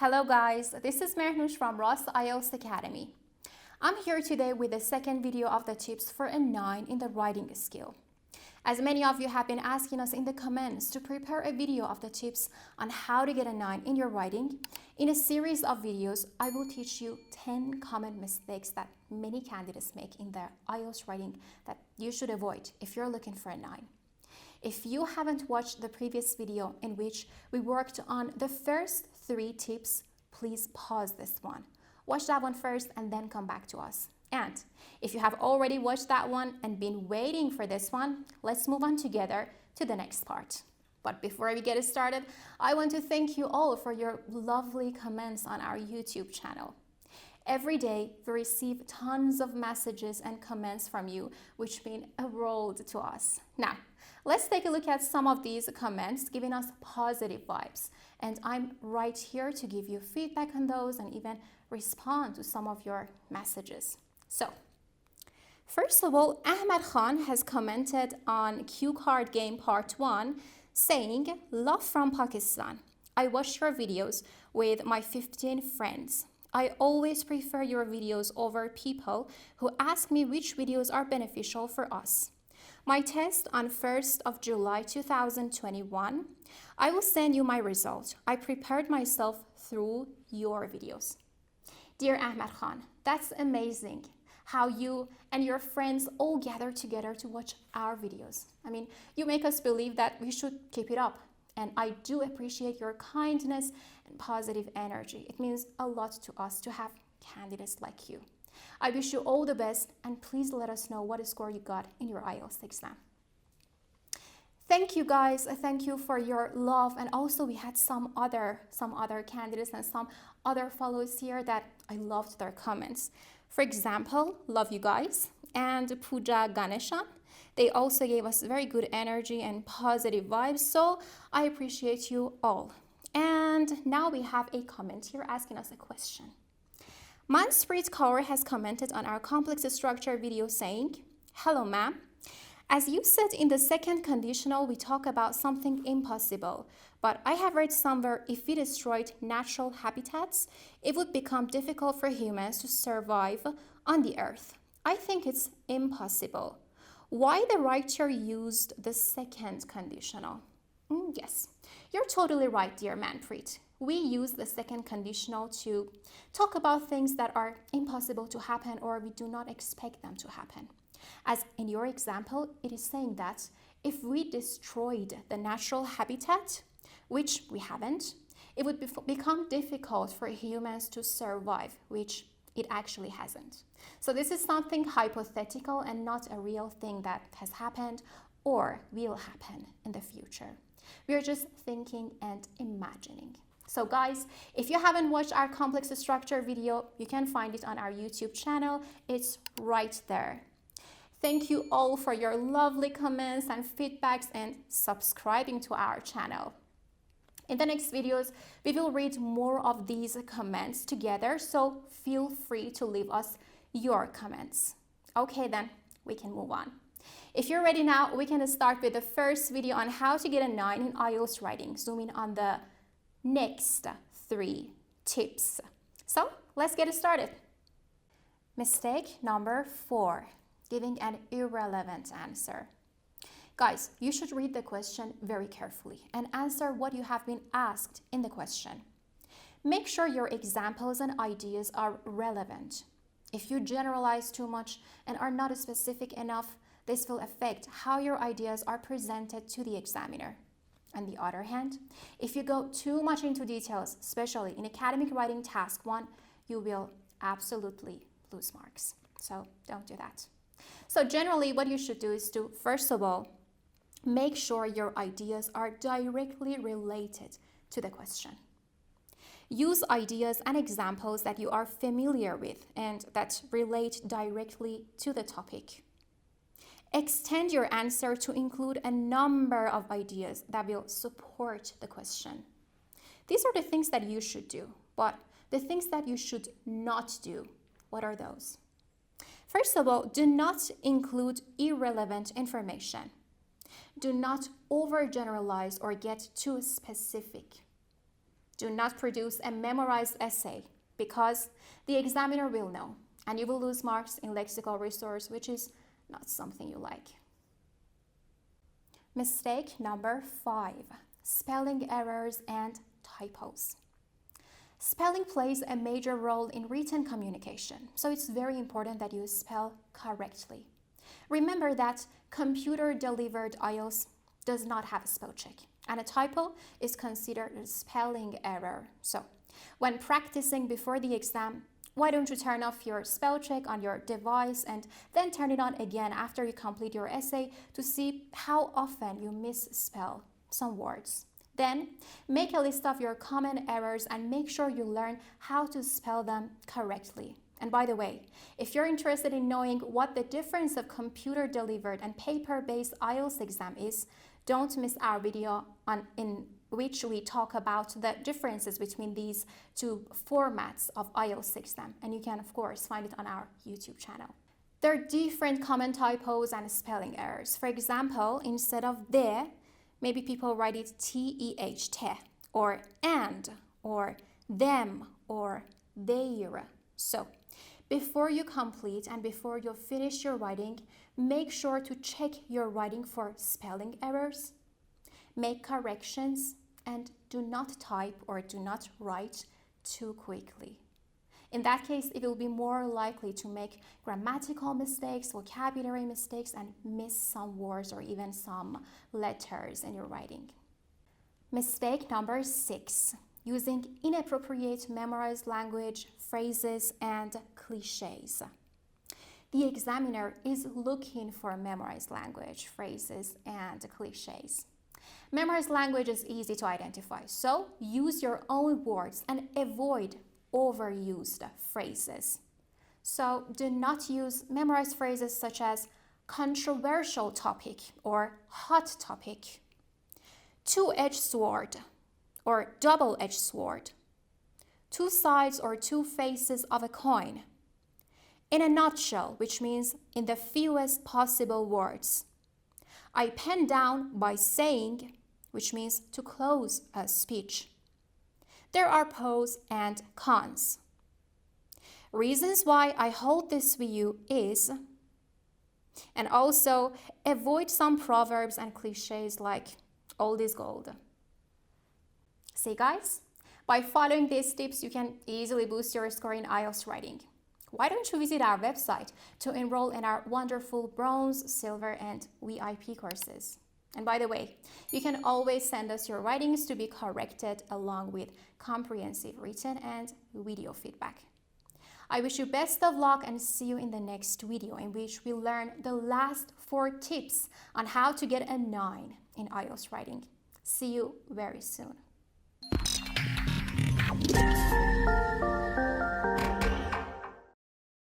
Hello guys, this is Mehnush from Ross IELTS Academy. I'm here today with the second video of the tips for a 9 in the writing skill. As many of you have been asking us in the comments to prepare a video of the tips on how to get a 9 in your writing, in a series of videos, I will teach you 10 common mistakes that many candidates make in their IELTS writing that you should avoid if you're looking for a 9. If you haven't watched the previous video in which we worked on the first 3 tips, please pause this one. Watch that one first and then come back to us. And if you have already watched that one and been waiting for this one, let's move on together to the next part. But before we get started, I want to thank you all for your lovely comments on our YouTube channel. Every day, we receive tons of messages and comments from you, which mean a world to us. Now, let's take a look at some of these comments giving us positive vibes. And I'm right here to give you feedback on those and even respond to some of your messages. So, first of all, Ahmed Khan has commented on Cue Card Game Part 1 saying, "Love from Pakistan. I watch your videos with my 15 friends. I always prefer your videos over people who ask me which videos are beneficial for us. My test on 1st of July 2021. I will send you my result. I prepared myself through your videos." Dear Ahmed Khan, that's amazing how you and your friends all gather together to watch our videos. I mean, you make us believe that we should keep it up. And I do appreciate your kindness and positive energy. It means a lot to us to have candidates like you. I wish you all the best, and please let us know what score you got in your IELTS exam. Thank you guys. Thank you for your love. And also we had some other candidates and some other followers here that I loved their comments. For example, love you guys, and Pooja Ganeshan. They also gave us very good energy and positive vibes, so I appreciate you all. And now we have a comment here asking us a question. Mansprit Kaur has commented on our complex structure video saying, "Hello ma'am. As you said in the second conditional, we talk about something impossible, but I have read somewhere if we destroyed natural habitats, it would become difficult for humans to survive on the earth. I think it's impossible. Why the writer used the second conditional?" Yes, you're totally right, dear Manpreet. We use the second conditional to talk about things that are impossible to happen or we do not expect them to happen. As in your example, it is saying that if we destroyed the natural habitat, which we haven't, it would become difficult for humans to survive, which it actually hasn't. So this is something hypothetical and not a real thing that has happened or will happen in the future. We are just thinking and imagining. So guys, if you haven't watched our complex structure video, you can find it on our YouTube channel. It's right there. Thank you all for your lovely comments and feedbacks and subscribing to our channel. In the next videos, we will read more of these comments together, so feel free to leave us your comments. Okay, then we can move on. If you're ready now, we can start with the first video on how to get a 9 in IELTS writing, zooming on the next 3 tips. So let's get started. Mistake number 4, giving an irrelevant answer. Guys, you should read the question very carefully and answer what you have been asked in the question. Make sure your examples and ideas are relevant. If you generalize too much and are not specific enough, this will affect how your ideas are presented to the examiner. On the other hand, if you go too much into details, especially in academic writing task 1, you will absolutely lose marks. So don't do that. So generally what you should do is to, first of all, make sure your ideas are directly related to the question. Use ideas and examples that you are familiar with and that relate directly to the topic. Extend your answer to include a number of ideas that will support the question. These are the things that you should do, but the things that you should not do, what are those? First of all, do not include irrelevant information. Do not overgeneralize or get too specific. Do not produce a memorized essay because the examiner will know and you will lose marks in lexical resource, which is not something you like. Mistake number 5, spelling errors and typos. Spelling plays a major role in written communication, so it's very important that you spell correctly. Remember that computer-delivered IELTS does not have a spell check, and a typo is considered a spelling error. So, when practicing before the exam, why don't you turn off your spell check on your device and then turn it on again after you complete your essay to see how often you misspell some words. Then, make a list of your common errors and make sure you learn how to spell them correctly. And by the way, if you're interested in knowing what the difference of computer-delivered and paper-based IELTS exam is, don't miss our video in which we talk about the differences between these two formats of IELTS exam. And you can, of course, find it on our YouTube channel. There are different common typos and spelling errors. For example, instead of the, maybe people write it T-E-H, te, or and, or them, or their. So, before you complete and before you finish your writing, make sure to check your writing for spelling errors, make corrections, and do not type or do not write too quickly. In that case, it will be more likely to make grammatical mistakes, vocabulary mistakes, and miss some words or even some letters in your writing. Mistake number 6, using inappropriate memorized language, phrases, and cliches. The examiner is looking for memorized language, phrases, and cliches. Memorized language is easy to identify, so use your own words and avoid overused phrases. So do not use memorized phrases such as controversial topic or hot topic, two-edged sword or double-edged sword, two sides or two faces of a coin, in a nutshell, which means in the fewest possible words. I pen down by saying, which means to close a speech. There are pros and cons. Reasons why I hold this view is, and also avoid some proverbs and cliches like old is gold. See guys, by following these tips, you can easily boost your score in IELTS writing. Why don't you visit our website to enroll in our wonderful bronze, silver, and VIP courses? And by the way, you can always send us your writings to be corrected along with comprehensive written and video feedback. I wish you best of luck and see you in the next video in which we learn the last 4 tips on how to get a 9 in IELTS writing. See you very soon.